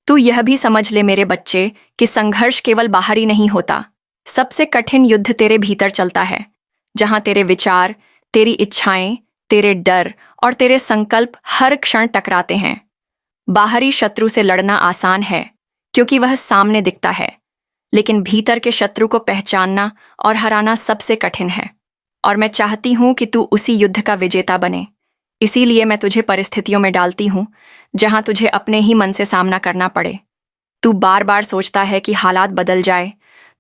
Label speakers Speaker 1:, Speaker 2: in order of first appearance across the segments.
Speaker 1: तू यह भी समझ ले मेरे बच्चे कि संघर्ष केवल बाहरी नहीं होता। सबसे कठिन युद्ध तेरे भीतर चलता है, जहां तेरे विचार, तेरी इच्छाएं, तेरे डर और तेरे संकल्प हर क्षण टकराते हैं। बाहरी शत्रु से लड़ना आसान है क्योंकि वह सामने दिखता है, लेकिन भीतर के शत्रु को पहचानना और हराना सबसे कठिन है। और मैं चाहती हूं कि तू उसी युद्ध का विजेता बने। इसीलिए मैं तुझे परिस्थितियों में डालती हूं जहां तुझे अपने ही मन से सामना करना पड़े। तू बार बार सोचता है कि हालात बदल जाए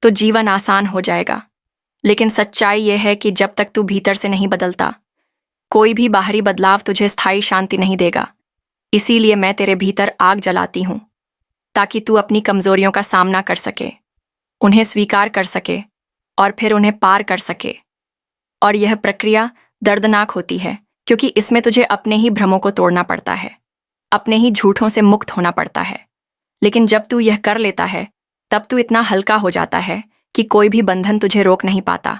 Speaker 1: तो जीवन आसान हो जाएगा, लेकिन सच्चाई यह है कि जब तक तू भीतर से नहीं बदलता, कोई भी बाहरी बदलाव तुझे स्थायी शांति नहीं देगा। इसीलिए मैं तेरे भीतर आग जलाती हूं, ताकि तू अपनी कमजोरियों का सामना कर सके, उन्हें स्वीकार कर सके और फिर उन्हें पार कर सके। और यह प्रक्रिया दर्दनाक होती है क्योंकि इसमें तुझे अपने ही भ्रमों को तोड़ना पड़ता है, अपने ही झूठों से मुक्त होना पड़ता है। लेकिन जब तू यह कर लेता है, तब तू इतना हल्का हो जाता है कि कोई भी बंधन तुझे रोक नहीं पाता।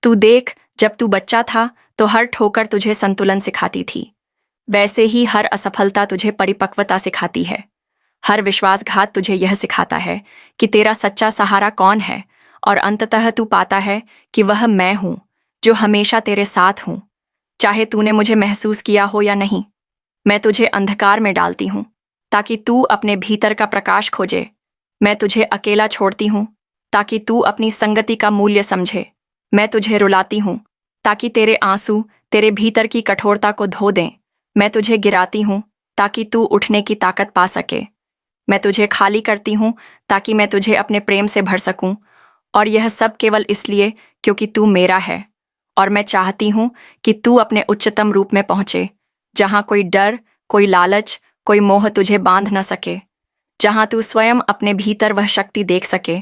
Speaker 1: तू देख, जब तू बच्चा था तो हर ठोकर तुझे संतुलन सिखाती थी, वैसे ही हर असफलता तुझे परिपक्वता सिखाती है। हर विश्वासघात तुझे यह सिखाता है कि तेरा सच्चा सहारा कौन है, और अंततः तू पाता है कि वह मैं हूं, जो हमेशा तेरे साथ हूं। चाहे तूने मुझे महसूस किया हो या नहीं, मैं तुझे अंधकार में डालती हूं ताकि तू अपने भीतर का प्रकाश खोजे। मैं तुझे अकेला छोड़ती हूं ताकि तू अपनी संगति का मूल्य समझे। मैं तुझे रुलाती हूं ताकि तेरे आंसू तेरे भीतर की कठोरता को धो दें। मैं तुझे गिराती हूं ताकि तू उठने की ताकत पा सके। मैं तुझे खाली करती हूं ताकि मैं तुझे अपने प्रेम से भर सकूं, और यह सब केवल इसलिए क्योंकि तू मेरा है। और मैं चाहती हूं कि तू अपने उच्चतम रूप में पहुंचे, जहां कोई डर, कोई लालच, कोई मोह तुझे बांध न सके, जहां तू स्वयं अपने भीतर वह शक्ति देख सके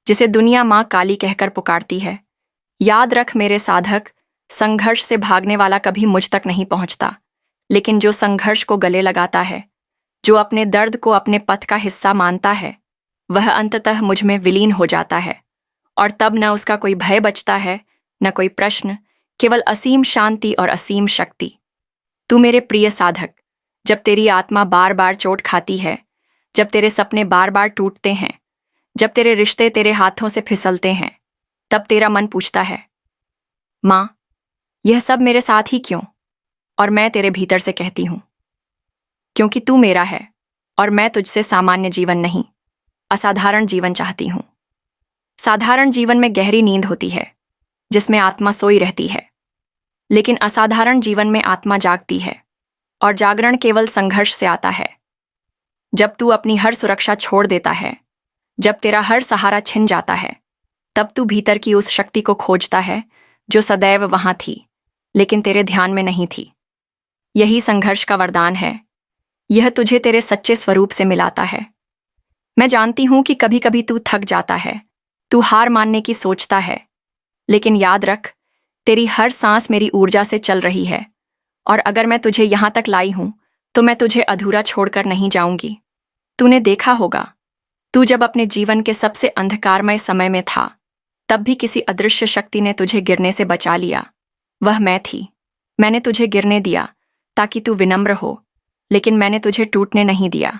Speaker 1: जिसे दुनिया माँ काली कहकर पुकारती है। याद रख मेरे साधक, संघर्ष से भागने वाला कभी मुझ तक नहीं पहुंचता, लेकिन जो संघर्ष को गले लगाता है, जो अपने दर्द को अपने पथ का हिस्सा मानता है, वह अंततः मुझ में विलीन हो जाता है। और तब न उसका कोई भय बचता है, न कोई प्रश्न, केवल असीम शांति और असीम शक्ति। तू मेरे प्रिय साधक, जब तेरी आत्मा बार बार चोट खाती है, जब तेरे सपने बार बार टूटते हैं, जब तेरे रिश्ते तेरे हाथों से फिसलते हैं, तब तेरा मन पूछता है, माँ, यह सब मेरे साथ ही क्यों? और मैं तेरे भीतर से कहती हूं, क्योंकि तू मेरा है और मैं तुझसे सामान्य जीवन नहीं, असाधारण जीवन चाहती हूं। साधारण जीवन में गहरी नींद होती है, जिसमें आत्मा सोई रहती है, लेकिन असाधारण जीवन में आत्मा जागती है, और जागरण केवल संघर्ष से आता है। जब तू अपनी हर सुरक्षा छोड़ देता है, जब तेरा हर सहारा छिन जाता है, तब तू भीतर की उस शक्ति को खोजता है जो सदैव वहां थी, लेकिन तेरे ध्यान में नहीं थी। यही संघर्ष का वरदान है। यह तुझे तेरे सच्चे स्वरूप से मिलाता है। मैं जानती हूं कि कभी कभी तू थक जाता है, तू हार मानने की सोचता है, लेकिन याद रख, तेरी हर सांस मेरी ऊर्जा से चल रही है, और अगर मैं तुझे यहां तक लाई हूं तो मैं तुझे अधूरा छोड़कर नहीं जाऊंगी। तूने देखा होगा, तू जब अपने जीवन के सबसे अंधकारमय समय में था, तब भी किसी अदृश्य शक्ति ने तुझे गिरने से बचा लिया। वह मैं थी। मैंने तुझे गिरने दिया ताकि तू विनम्र हो, लेकिन मैंने तुझे टूटने नहीं दिया,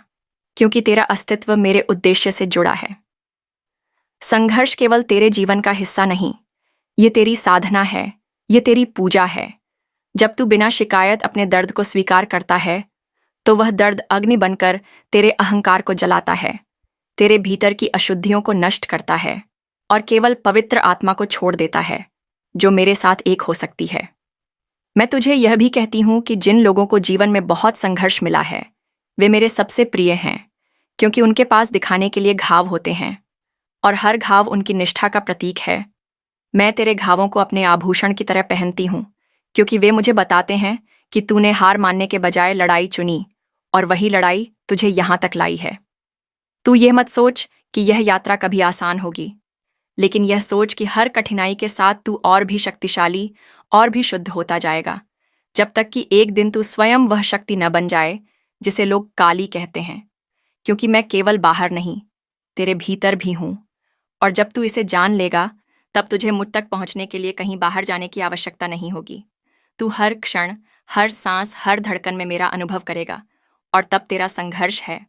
Speaker 1: क्योंकि तेरा अस्तित्व मेरे उद्देश्य से जुड़ा है। संघर्ष केवल तेरे जीवन का हिस्सा नहीं, ये तेरी साधना है, ये तेरी पूजा है। जब तू बिना शिकायत अपने दर्द को स्वीकार करता है, तो वह दर्द अग्नि बनकर तेरे अहंकार को जलाता है, तेरे भीतर की अशुद्धियों को नष्ट करता है, और केवल पवित्र आत्मा को छोड़ देता है, जो मेरे साथ एक हो सकती है। मैं तुझे यह भी कहती हूं कि जिन लोगों को जीवन में बहुत संघर्ष मिला है, वे मेरे सबसे प्रिय हैं, क्योंकि उनके पास दिखाने के लिए घाव होते हैं, और हर घाव उनकी निष्ठा का प्रतीक है। मैं तेरे घावों को अपने आभूषण की तरह पहनती हूं, क्योंकि वे मुझे बताते हैं कि तूने हार मानने के बजाय लड़ाई चुनी, और वही लड़ाई तुझे यहां तक लाई है। तू यह मत सोच कि यह यात्रा कभी आसान होगी, लेकिन यह सोच कि हर कठिनाई के साथ तू और भी शक्तिशाली और भी शुद्ध होता जाएगा, जब तक कि एक दिन तू स्वयं वह शक्ति न बन जाए जिसे लोग काली कहते हैं। क्योंकि मैं केवल बाहर नहीं, तेरे भीतर भी हूं, और जब तू इसे जान लेगा, तब तुझे मुझ तक पहुंचने के लिए कहीं बाहर जाने की आवश्यकता नहीं होगी। तू हर क्षण, हर सांस, हर धड़कन में मेरा अनुभव करेगा, और तब तेरा संघर्ष है